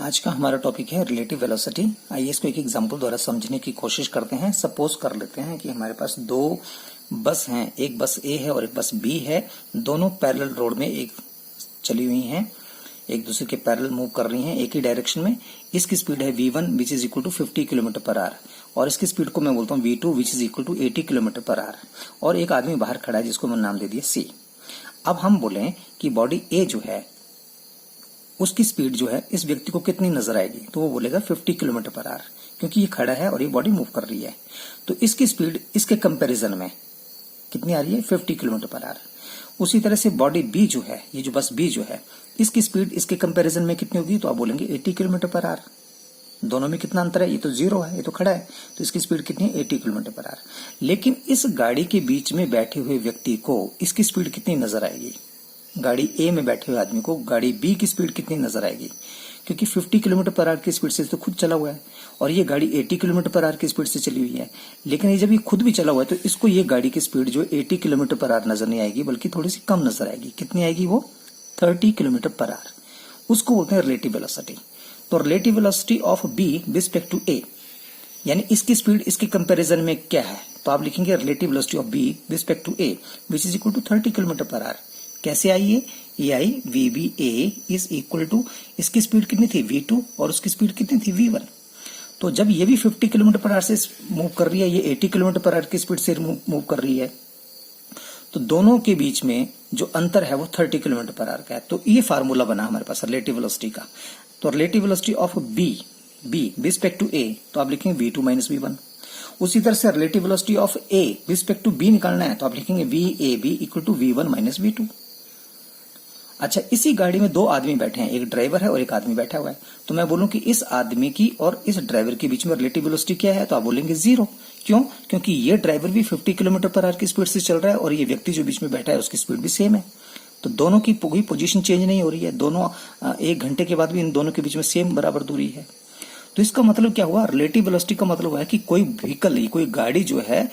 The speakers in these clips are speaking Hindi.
आज का हमारा टॉपिक है रिलेटिव वेलोसिटी। आइए इसको एक एग्जांपल द्वारा समझने की कोशिश करते हैं। सपोज कर लेते हैं कि हमारे पास दो बस हैं, एक बस ए है और एक बस बी है। दोनों पैरेलल रोड में एक चली हुई हैं, एक दूसरे के पैरेलल मूव कर रही हैं एक ही डायरेक्शन में। इसकी स्पीड है v1 which is equal to 50 kilometre per hour और इसकी स्पीड को मैं बोलता हूँ v2 which is equal to 80 kilometre per hour. और एक आदमी बाहर खड़ा है जिसको मैंने नाम दे दिया c। अब हम बोलें कि बॉडी ए जो है उसकी स्पीड जो है इस व्यक्ति को कितनी नजर आएगी, तो वो बोलेगा 50 किलोमीटर पर आवर, क्योंकि ये खड़ा है और ये बॉडी मूव कर रही है। तो इसकी स्पीड इसके कंपैरिजन में कितनी आ रही है, 50 किलोमीटर पर आवर। उसी तरह से बॉडी बी जो है, ये जो बस बी जो है, इसकी स्पीड इसके कंपैरिजन में कितनी होगी, तो आप बोलेंगे 80 किलोमीटर पर आवर। दोनों में कितना अंतर है, ये तो जीरो है, ये तो खड़ा है, तो इसकी स्पीड कितनी है, 80 किलोमीटर पर आवर। लेकिन इस गाड़ी के बीच में बैठे हुए व्यक्ति को इसकी स्पीड कितनी नजर आएगी, गाड़ी ए में बैठे हुए आदमी को गाड़ी बी की स्पीड कितनी नजर आएगी, क्योंकि 50 किलोमीटर पर आवर की स्पीड से तो खुद चला हुआ है और ये गाड़ी 80 किलोमीटर पर आवर की स्पीड से चली हुई है। लेकिन ये जब ये खुद भी चला हुआ है तो इसको ये गाड़ी की स्पीड जो 80 किलोमीटर पर आवर नजर नहीं आएगी, बल्कि थोड़ी सी कम नजर आएगी। कितनी आएगी, वो 30 किलोमीटर पर आवर। उसको बोलते हैं रिलेटिव वेलोसिटी। तो relative velocity of B respect to A, यानी इसकी स्पीड इसके कंपैरिजन में क्या है, तो आप लिखेंगे relative velocity of B respect to A which is equal to 30 kilometre per hour. कैसे आई ये आई V B A is equal to, इसकी स्पीड कितनी थी v2 और उसकी स्पीड कितनी थी v1। तो जब ये भी 50 किलोमीटर पर आवर से मूव कर रही है, ये 80 किलोमीटर पर आवर की स्पीड से मूव कर रही है, तो दोनों के बीच में जो अंतर है वो 30 किलोमीटर पर आवर का है। तो ये फार्मूला बना हमारे पास रिलेटिव वेलोसिटी का। तो relative velocity of B respect to A, तो आप लिखेंगे v2 माइनस v1। उसी तरह से relative velocity of A respect to B निकालना है, तो आप लिखेंगे v equal to v1 minus v2। अच्छा, इसी गाड़ी में दो आदमी बैठे हैं, एक ड्राइवर है और एक आदमी बैठा हुआ है। तो मैं बोलूं कि इस आदमी की और इस ड्राइवर के बीच में रिलेटिव वेलोसिटी क्या है, तो आप बोलेंगे जीरो। क्यों, क्योंकि ये ड्राइवर भी 50 किलोमीटर पर आवर की स्पीड से चल रहा है और ये व्यक्ति जो बीच में बैठा है उसकी स्पीड भी सेम है। तो दोनों की कोई पोजीशन चेंज नहीं हो रही है, दोनों 1 घंटे के बाद भी इन दोनों के बीच में सेम बराबर दूरी है। तो इसका मतलब क्या हुआ, रिलेटिव वेलोसिटी का मतलब है कि कोई व्हीकल, कोई गाड़ी जो है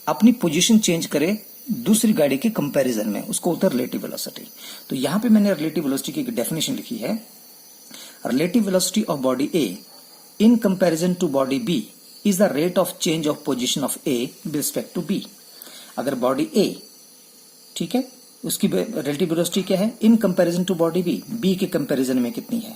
अपनी पोजीशन चेंज करे दूसरी गाड़ी के कंपैरिजन में, उसको बोलते हैं रिलेटिव वेलोसिटी। तो यहां पे मैंने रिलेटिव वेलोसिटी की एक डेफिनेशन लिखी है, relative velocity of body A in comparison to body B is the rate of change of position of A with respect to B. अगर बॉडी ए, ठीक है, उसकी रिलेटिव वेलोसिटी क्या है in comparison to body B के कंपैरिजन में कितनी है,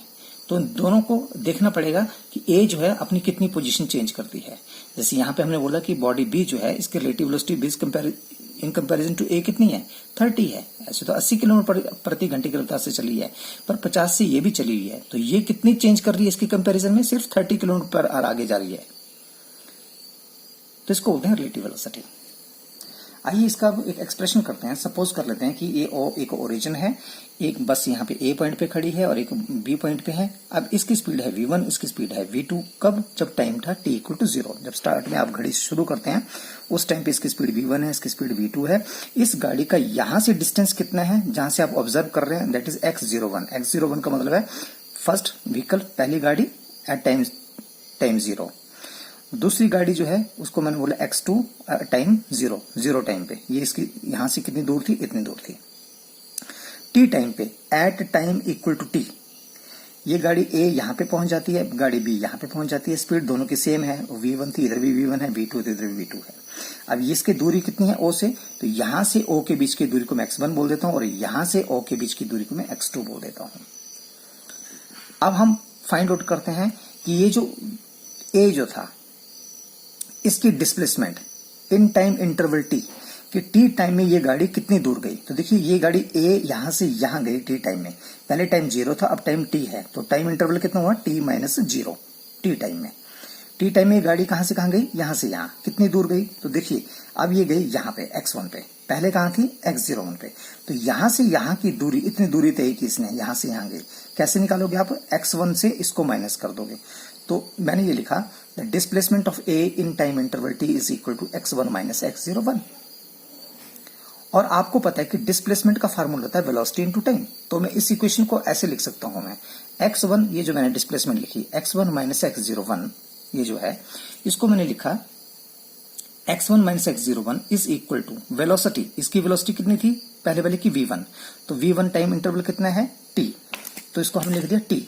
तो दोनों को देखना पड़ेगा कि ए जो है अपनी कितनी पोजीशन चेंज करती है। जैसे यहाँ पे हमने बोला कि बॉडी बी जो है इसकी relative velocity in comparison to A कितनी है, 30 है। ऐसे तो 80 किलोमीटर प्रति घंटे की रफ्तार से चली है, पर 50 से ये भी चली हुई है, तो ये कितनी चेंज कर रही है इसकी कंपैरिजन में, सिर्फ 30 किलोमीटर पर आवर आगे जा रही है। तो इसको बोलते हैं रिलेटिव वेलोसिटी। आइए इसका एक एक्सप्रेशन करते हैं। सपोज कर लेते हैं कि ये एक ओरिजिन है, एक बस यहाँ पे ए पॉइंट पे खड़ी है और एक बी पॉइंट पे है। अब इसकी स्पीड है v1, इसकी स्पीड है v2। कब, जब टाइम था t इक्वल टू 0। जब स्टार्ट में आप घड़ी शुरू करते हैं उस टाइम पे इसकी स्पीड v1 है, इसकी स्पीड v2 है। इस गाड़ी का यहां से डिस्टेंस कितना है जहां से आप ऑब्जर्व कर रहे हैं, दैट इज x01। x01 का मतलब है फर्स्ट व्हीकल, पहली गाड़ी एट टाइम 0। दूसरी गाड़ी जो है उसको मैंने बोला x2 टाइम 0 टाइम पे, ये इसकी यहां से कितनी दूर थी, इतनी दूर थी। t टाइम पे, at time equal to t, ये गाड़ी a यहां पे पहुंच जाती है, गाड़ी b यहां पे पहुंच जाती है। स्पीड दोनों की सेम है, v1 थी, इधर भी v1 है, v2 थी, इधर भी v2 है। अब इसकी दूरी कितनी है o से, तो यहां से o के बीच की दूरी को मैं x1 बोल देता हूं और यहां से o के बीच की दूरी को मैं x2 बोल देता हूं। अब हम फाइंड आउट करते हैं कि ये जो a जो था इसकी displacement in time interval t, कि t टाइम में ये गाड़ी कितनी दूर गई। तो देखिए ये गाड़ी a यहां से यहां गई t टाइम में, पहले टाइम 0 था, अब टाइम t है, तो टाइम इंटरवल कितना हुआ, t माइनस 0 t टाइम में। t टाइम में ये गाड़ी कहां से कहां गई, यहां से यहां, कितनी दूर गई, तो देखिए अब ये गई यहां पे x1 पे, पहले कहां थी x01 पे। तो यहां से यहां की दूरी, इतनी दूरी तय की इसने, यहां से यहां गई। कैसे निकालोगे आप, x1 से इसको माइनस कर दोगे। तो मैंने ये लिखा the displacement of A in time interval t is equal to x1 minus x01। और आपको पता है कि डिस्प्लेसमेंट का फार्मूला होता है वेलोसिटी इनटू टाइम। तो मैं इस इक्वेशन को ऐसे लिख सकता हूं, मैं x1, ये जो मैंने डिस्प्लेसमेंट लिखी x1 माइनस x01, ये जो है इसको मैंने लिखा x1 minus x01 is equal to velocity, इसकी वेलोसिटी कितनी थी पहले वाले की v1, तो v1 टाइम इंटरवल कितना है t, तो इसको हमने लिख दिया t।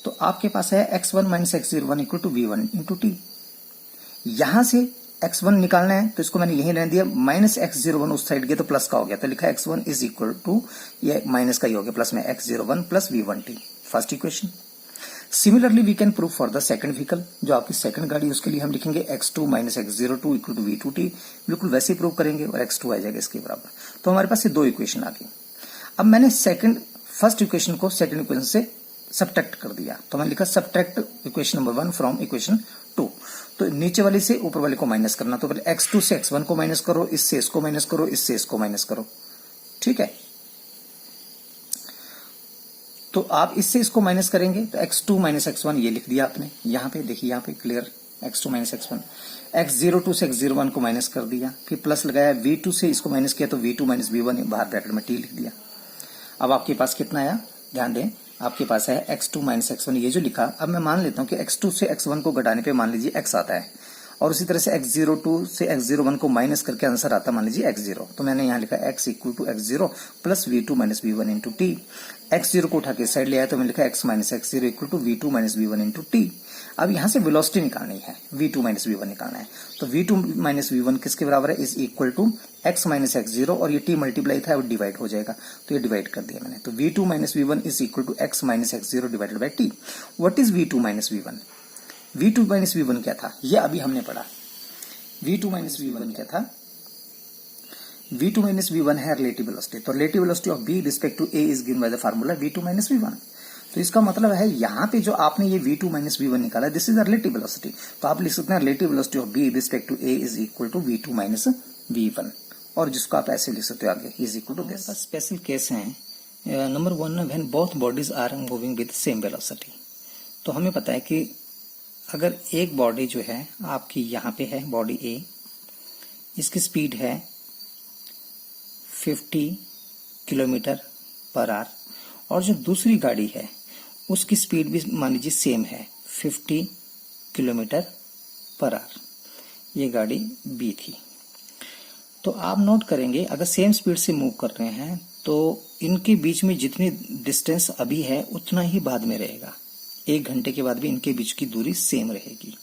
तो आपके पास है x1 minus x01 equal to v1 into t. यहां से x1 निकालना है तो इसको मैंने यही रहने दिया, माइनस x01 उस साइड गया तो प्लस का हो गया, तो लिखा x1 इज इक्वल टू, ये माइनस का ही हो गया, प्लस में x01 plus v1t, first equation. Similarly we can prove for the second vehicle, जो आपकी सेकंड गाड़ी, उसके लिए हम लिखेंगे x2 minus x02 equal to v2t, बिल्कुल वैसे ही प्रूव करेंगे और x2 आ जाएगा इसके बराबर। तो हमारे पास ये दो इक्वेशन आ गई। अब मैंने फर्स्ट इक्वेशन को सेकंड इक्वेशन से सब्ट्रैक्ट कर दिया, तो मैंने लिखा subtract equation number 1 from equation 2। तो नीचे वाले से ऊपर वाले को माइनस करना, तो पहले x2 से x1 को माइनस करो, इससे इसको माइनस करो, इससे इसको माइनस करो, ठीक है। तो आप इससे इसको माइनस करेंगे तो x2 माइनस x1 ये लिख दिया आपने, यहां पे देखिए, यहां पे clear, x2 minus x1, x02 से x01 को माइनस कर दिया, फिर प्लस लगाया, v2 से इसको माइनस किया तो v2 माइनस v1 बाहर ब्रैकेट में t लिख दिया। अब आपके पास कितना आया, ध्यान दें, आपके पास है x2 माइनस x1, ये जो लिखा। अब मैं मान लेता हूं कि x2 से x1 को घटाने पे मान लीजिए x आता है, और उसी तरह से x02 से x01 को माइनस करके आंसर आता मान लीजिए x0। तो मैंने यहाँ लिखा x equal to x0 plus v2 minus v1 into t. x0 को उठा के साइड ले आया तो मैंने लिखा x minus x0 equal to v2 minus v1 into t. अब यहाँ से वेलोसिटी निकालनी है, v2 माइनस v1 निकालना है, तो v2 माइनस v1 किसके बराबर है, is equal to x minus x0, और ये t मल्टीप्लाई था वो डिवाइड हो जाएगा, तो ये डिवाइड कर दिया मैंने, तो v2 minus v1 is equal to x minus x0 divided by t। What is v2 minus v1? v2 minus v1 क्या था, ये अभी हमने पढ़ा। v2 माइनस v1 क्या था, v2 माइनस v1 है रिलेटिव वेलोसिटी, तो relative velocity of b respect to a is given by the formula v2 minus v1। तो इसका मतलब है यहाँ पे जो आपने ये v2 माइनस v1 निकाला, this is the relative velocity, तो आप लिख सकते हैं relative velocity of b respect to a is equal to v2 minus v1, और जिसको आप ऐसे लिख सकते हो आगे, is equal to this. Special case है number 1, when both bodies are moving with same velocity. तो हमें पता है कि अगर एक बॉडी जो है आपकी यहाँ पे है, बॉडी A, इसकी स्पीड है 50 किलोमीटर पर आवर, और जो दूसरी गाड़ी है उसकी स्पीड भी मान लीजिए सेम है 50 किलोमीटर पर आवर, ये गाड़ी B थी। तो आप नोट करेंगे अगर सेम स्पीड से मूव कर रहे हैं तो इनके बीच में जितनी डिस्टेंस अभी है उतना ही बाद में रहेगा, 1 घंटे के बाद भी इनके बीच की दूरी सेम रहेगी।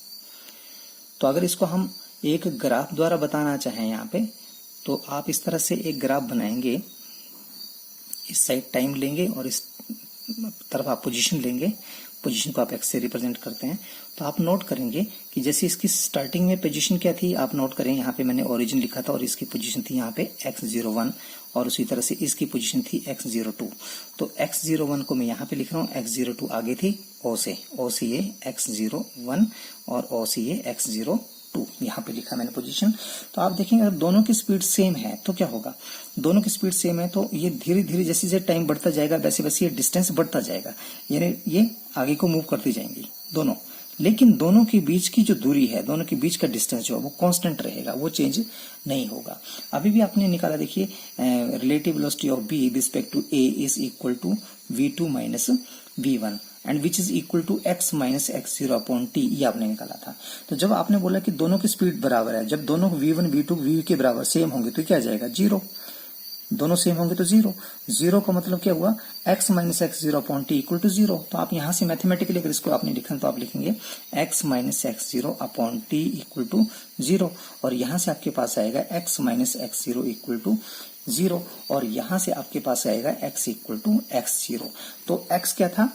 तो अगर इसको हम एक ग्राफ द्वारा बताना चाहें यहाँ पे, तो आप इस तरह से एक ग्राफ बनाएंगे, इस साइड टाइम लेंगे और इस तरफ आप पोजीशन लेंगे, पोजीशन को आप x से रिप्रेजेंट करते हैं। तो आप नोट करेंगे कि जैसे इसकी स्टार्टिंग में पोजीशन क्या थी, आप नोट करें, यहाँ पे मैंने ओरिजिन लिखा था और इसकी पोजीशन थी यहाँ पे x01, और उसी तरह से इसकी पोजीशन थी x02। तो x01 को मैं यहाँ पे लिख रहा हूँ, x02 आगे थी O से ये x01 और O से ये x02, यहाँ पे लिखा मैंने पोजीशन। तो आप देखेंगे अगर दोनों की स्पीड सेम है तो क्या होगा, दोनों की स्पीड सेम है तो ये धीरे धीरे जैसे जैसे टाइम बढ़ता जाएगा वैसे वैसे ये डिस्टेंस बढ़ता जाएगा, यानी ये आगे को मूव करती जाएंगी दोनों। लेकिन दोनों के बीच की जो दूरी है, दोनों के बीच का डिस्टेंस जो है वो कांस्टेंट रहेगा, वो चेंज नहीं होगा। अभी भी आपने निकाला, देखिए relative velocity of b respect to a is equal to v2 minus v1 and which is equal to x minus x0 upon t, ये आपने निकाला था। तो जब आपने बोला कि दोनों की स्पीड बराबर है, जब दोनों v1 v2 v के बराबर सेम होंगे तो क्या आ जाएगा, 0। दोनों सेम होंगे तो 0, 0 का मतलब क्या हुआ, x minus x0 upon t equal to 0। तो आप यहाँ से मैथमेटिकली अगर इसको आपने लिखा तो आप लिखेंगे x minus x0 upon t equal to 0, और यहाँ से आपके पास आएगा x minus x0 equal to 0, और यहाँ से आपके पास आएगा x इक्वल टू x0। तो x क्या था,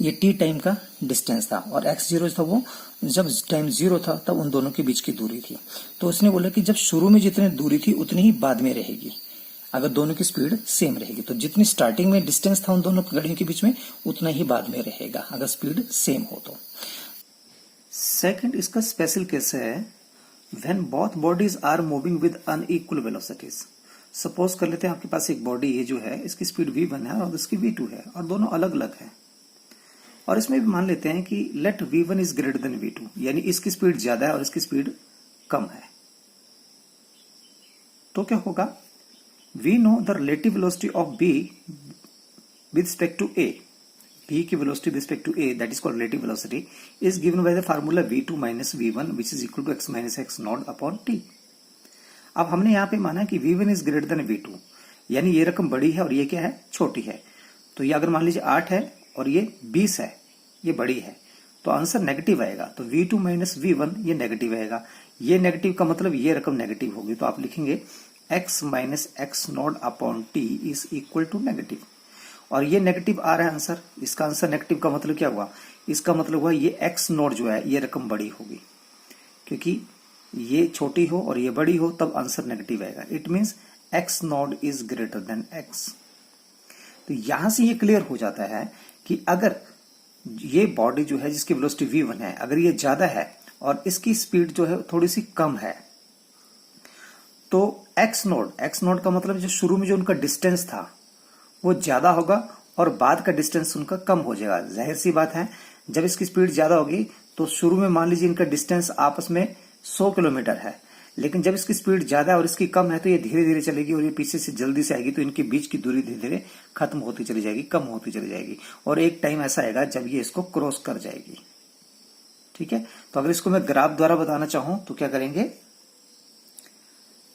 ये t टाइम का डिस्टेंस था, और x0 था वो जब टाइम 0 था तब उन दोनों के बीच की दूरी थी। तो उसने बोला कि जब शुरू में जितनी दूरी थी उतनी ही बाद में रहेगी अगर दोनों की स्पीड सेम रहेगी। तो जितनी स्टार्टिंग में डिस्टेंस था उन दोनों गाड़ियों के बीच में उतना ही बाद में रहेगा अगर स्पीड सेम हो तो। सेकंड इसका स्पेशल केस है when both bodies are moving with unequal velocities. Suppose कर लेते हैं आपके पास एक बॉडी है जो है, इसकी स्पीड v1 है और इसकी v2 है, और दोनों अलग अलग है। और इसमें भी मान लेते हैं कि late v1 is greater than v2, यानी इसकी स्पीड ज्यादा है और इसकी स्पीड कम है। तो क्या होगा, we know the relative velocity of b with respect to a, b की velocity with respect to a, that is called relative velocity, is given by the formula v2 minus v1 which is equal to x minus x naught upon t। अब हमने यहाँ पे माना कि v1 is greater than v2, यानी ये रकम बड़ी है और ये क्या है, छोटी है। तो ये अगर मान लीजिए 8 है और ये 20 है ये बड़ी है, तो आंसर नेगेटिव आएगा। तो v2 माइनस v1 ये नेगेटिव आएगा। ये नेगेटिव का मतलब ये रकम नेगेटिव होगी, तो आप लिखेंगे x minus x naught upon t is equal to negative. और ये नेगेटिव आ रहा है आंसर, इसका आंसर नेगेटिव का मतलब क्या हुआ, इसका मतलब हुआ ये एक्स नॉट जो है ये रकम बड़ी होगी, क्योंकि ये छोटी हो और ये बड़ी हो तब आंसर नेगेटिव आएगा। It means x not is greater than x. तो यहां से ये क्लियर हो जाता है कि अगर ये बॉडी जो है जिसकी वेलोसिटी v1 है, अगर ये ज्यादा है और इसकी स्पीड जो है थोड़ी सी कम है, तो एक्स नोड का मतलब जो शुरू में जो उनका डिस्टेंस था वो ज्यादा होगा और बाद का डिस्टेंस उनका कम हो जाएगा। जाहिर सी बात है, जब इसकी स्पीड ज्यादा होगी तो शुरू में मान लीजिए इनका डिस्टेंस आपस में 100 किलोमीटर है, लेकिन जब इसकी स्पीड ज्यादा है और इसकी कम है तो ये धीरे धीरे चलेगी और ये पीछे से जल्दी से आएगी, तो इनके बीच की दूरी धीरे धीरे खत्म होती चली जाएगी, कम होती चली जाएगी, और एक टाइम ऐसा आएगा जब ये इसको क्रॉस कर जाएगी। ठीक है, तो अगर इसको मैं ग्राफ द्वारा बताना चाहूं तो क्या करेंगे,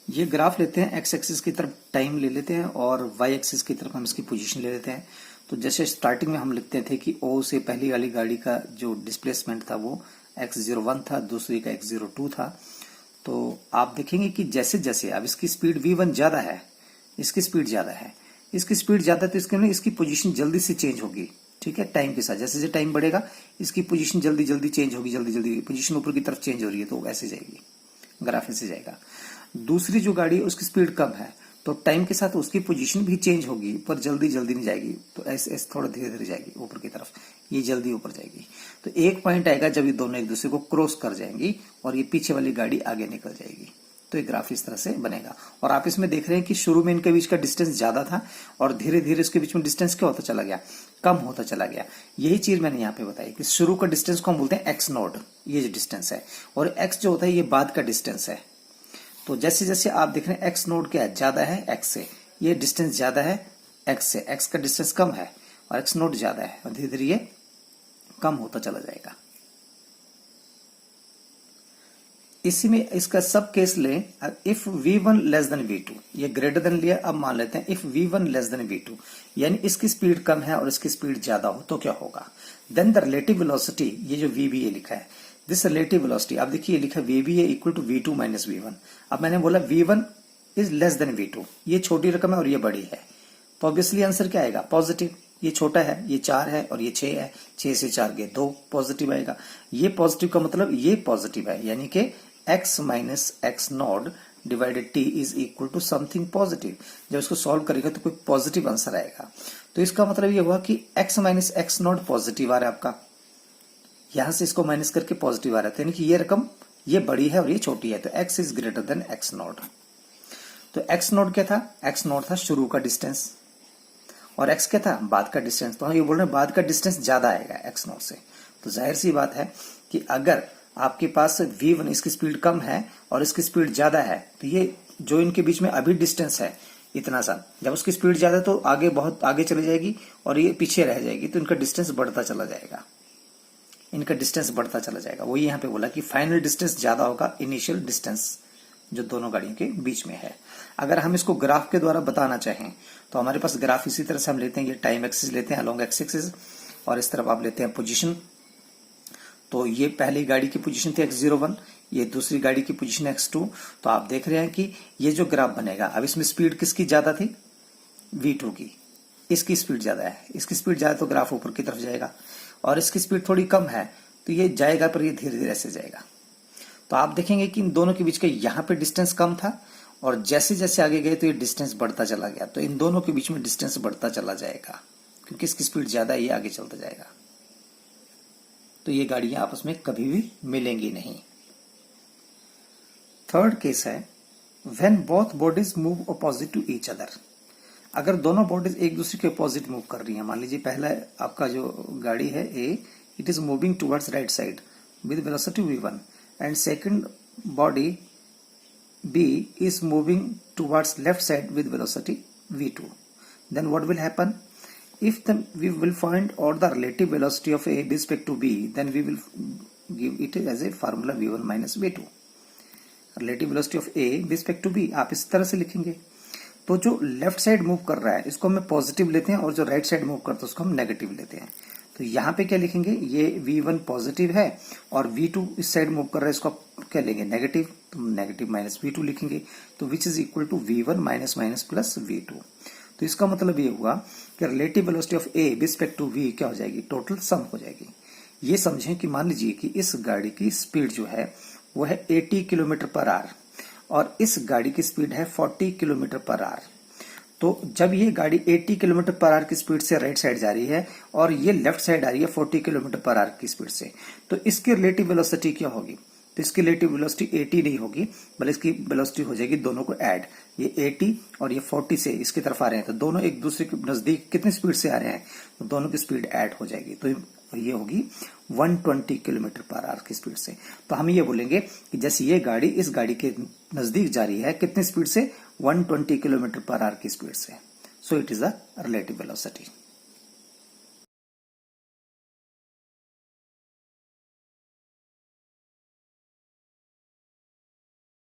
ये ग्राफ लेते हैं, एक्स एक्सिस की तरफ टाइम ले लेते हैं और वाई एक्सिस की तरफ हम इसकी पोजीशन ले लेते हैं। तो जैसे स्टार्टिंग में हम लिखते थे कि ओ से पहली वाली गाड़ी का जो डिस्प्लेसमेंट था वो x01 था, दूसरी का x02 था। तो आप देखेंगे कि जैसे जैसे अब इसकी स्पीड v1 ज्यादा है, इसकी स्पीड ज्यादा है, इसकी स्पीड ज्यादा है, तो इसके लिए इसकी पोजीशन जल्दी से चेंज होगी। ठीक है, टाइम के साथ जैसे जैसे टाइम बढ़ेगा इसकी पोजीशन जल्दी जल्दी चेंज होगी, जल्दी जल्दी पोजीशन ऊपर की तरफ चेंज हो रही है तो ऐसे जाएगी, ग्राफ ऐसे जाएगा। दूसरी जो गाड़ी है उसकी स्पीड कम है तो टाइम के साथ उसकी पोजीशन भी चेंज होगी, पर जल्दी जल्दी नहीं जाएगी, तो ऐसे ऐसे थोड़ा धीरे धीरे जाएगी ऊपर की तरफ, ये जल्दी ऊपर जाएगी। तो एक पॉइंट आएगा जब ये दोनों एक दूसरे को क्रॉस कर जाएंगी और ये पीछे वाली गाड़ी आगे निकल जाएगी। तो ये ग्राफ इस तरह से बनेगा। और आप इसमें देख रहे हैं कि शुरू में इनके बीच का डिस्टेंस ज्यादा था और धीरे धीरे इसके बीच में डिस्टेंस क्या होता चला गया, कम होता चला गया। यही चीज मैंने यहाँ पे बताई कि शुरू का डिस्टेंस को हम बोलते हैं एक्स नॉट, ये जो डिस्टेंस है, और एक्स जो होता है ये बाद का डिस्टेंस है। तो जैसे जैसे आप देख रहे हैं एक्स नोड क्या है, ज्यादा है एक्स से, ये डिस्टेंस ज्यादा है एक्स से, एक्स का डिस्टेंस कम है और एक्स नोड ज्यादा है और धीरे धीरे ये कम होता चला जाएगा। इसी में इसका सब केस लें, if v1 less than v2, ये ग्रेटर देन लिया, अब मान लेते हैं if v1 less than v2, यानी इसकी स्पीड कम है और इसकी स्पीड ज्यादा हो तो क्या होगा, देन द रिलेटिव वेलोसिटी, ये जो vb ये लिखा है, दिस रिलेटिव वेलोसिटी, आप देखिए लिखा vb equal to v2 minus v1। अब मैंने बोला v1 is less than v2, ये छोटी रकम है और ये बड़ी है, तो ऑब्वियसली आंसर क्या आएगा, पॉजिटिव। ये छोटा है, ये 4 है और ये 6 है, 6 से 4 गए 2, पॉजिटिव आएगा। ये पॉजिटिव का मतलब ये पॉजिटिव है, यानी कि x minus x naught divided t is equal to something positive. जब इसको सॉल्व करेगा तो कोई पॉजिटिव आंसर आएगा। तो इसका मतलब ये हुआ कि x minus x not positive आ रहा है आपका, यहां से इसको माइनस करके पॉजिटिव आ रहा है, यानी कि ये रकम ये बड़ी है और ये छोटी है, तो x is greater than x not. तो एक्स नॉट क्या था, एक्स नॉट था शुरू का डिस्टेंस और x क्या था, बाद का डिस्टेंस। तो हम ये बोल रहे हैं बाद का डिस्टेंस ज्यादा आएगा एक्स नॉट से। तो जाहिर सी बात है कि अगर आपके पास v1 इसकी स्पीड कम है और इसकी स्पीड ज्यादा है, तो ये जो इनके बीच में अभी डिस्टेंस है इतना सा, जब उसकी स्पीड ज्यादा तो आगे बहुत आगे चली जाएगी और ये पीछे रह जाएगी, तो इनका डिस्टेंस बढ़ता चला जाएगा, इनका डिस्टेंस बढ़ता चला जाएगा। वही यहाँ पे बोला कि फाइनल डिस्टेंस ज्यादा होगा इनिशियल डिस्टेंस जो दोनों गाड़ियों के बीच में है। अगर हम इसको ग्राफ के द्वारा बताना चाहें तो हमारे पास ग्राफ इसी तरह से हम लेते हैं, ये टाइम एक्सिस लेते हैं अलोंग एक्स एक्सिस और इस तरफ आप लेते हैं पोजीशन। तो ये पहली गाड़ी की पोजीशन थी x01, ये दूसरी गाड़ी की पोजीशन x2। तो आप देख रहे हैं कि ये जो ग्राफ बनेगा, अब इसमें स्पीड किसकी ज्यादा थी, v2 की, इसकी स्पीड ज्यादा है, इसकी स्पीड ज्यादा तो ग्राफ ऊपर की तरफ जाएगा, और इसकी स्पीड थोड़ी कम है तो ये जाएगा पर ये धीरे धीरे ऐसे जाएगा। तो आप देखेंगे कि इन दोनों के बीच का यहाँ पे डिस्टेंस कम था और जैसे जैसे आगे गए तो ये डिस्टेंस बढ़ता चला गया, तो इन दोनों के बीच में डिस्टेंस बढ़ता चला जाएगा क्योंकि इसकी स्पीड ज्यादा है, ये आगे चलता जाएगा। तो ये गाड़ियां आपस में कभी भी मिलेंगी नहीं। थर्ड केस है when both bodies move opposite to each other. अगर दोनों बॉडीज एक दूसरे के अपोजिट मूव कर रही हैं, मान लीजिए पहला आपका जो गाड़ी है A, it is moving towards right side with velocity v1 and second body B is moving towards left side with velocity v2, then what will happen, if we will find out the relative velocity of A with respect to B, then we will give it as a formula v1 minus v2, relative velocity of A with respect to B आप इस तरह से लिखेंगे। तो जो लेफ्ट साइड मूव कर रहा है इसको हम पॉजिटिव लेते हैं और जो राइट साइड मूव करता है उसको हम नेगेटिव लेते हैं। तो यहाँ पे क्या लिखेंगे, ये v1 पॉजिटिव है और v2 इस साइड मूव कर रहा है, इसको क्या लेंगे नेगेटिव, तो नेगेटिव माइनस v2 लिखेंगे, तो which is equal to v1 minus minus plus v2। तो इसका मतलब ये हुआ कि relative velocity of a respect to v क्या हो जाएगी, टोटल सम हो जाएगी। ये समझें कि मान लीजिए कि इस गाड़ी की स्पीड जो है वो है 80 किलोमीटर पर आवर और इस गाड़ी की स्पीड है 40 किलोमीटर पर आवर। तो जब ये गाड़ी 80 किलोमीटर पर आवर की स्पीड से राइट साइड जा रही है और ये लेफ्ट साइड आ रही है 40 किलोमीटर पर आवर की स्पीड से, तो इसकी रिलेटिव वेलोसिटी क्या होगी, तो इसकी रिलेटिव वेलोसिटी 80 नहीं होगी, बल्कि इसकी वेलोसिटी हो जाएगी दोनों को ऐड, ये 80 और ये 40 से इसकी तरफ आ रहे हैं, तो दोनों एक दूसरे के नजदीक कितनी स्पीड से आ रहे हैं, तो दोनों की स्पीड ऐड हो जाएगी, तो ये होगी 120 किलोमीटर पर आवर की स्पीड से। तो हम ये बोलेंगे कि जैसे ये गाड़ी इस गाड़ी के नजदीक जा रही है कितनी स्पीड से, 120 किलोमीटर पर आवर की स्पीड से, so it is a relative velocity.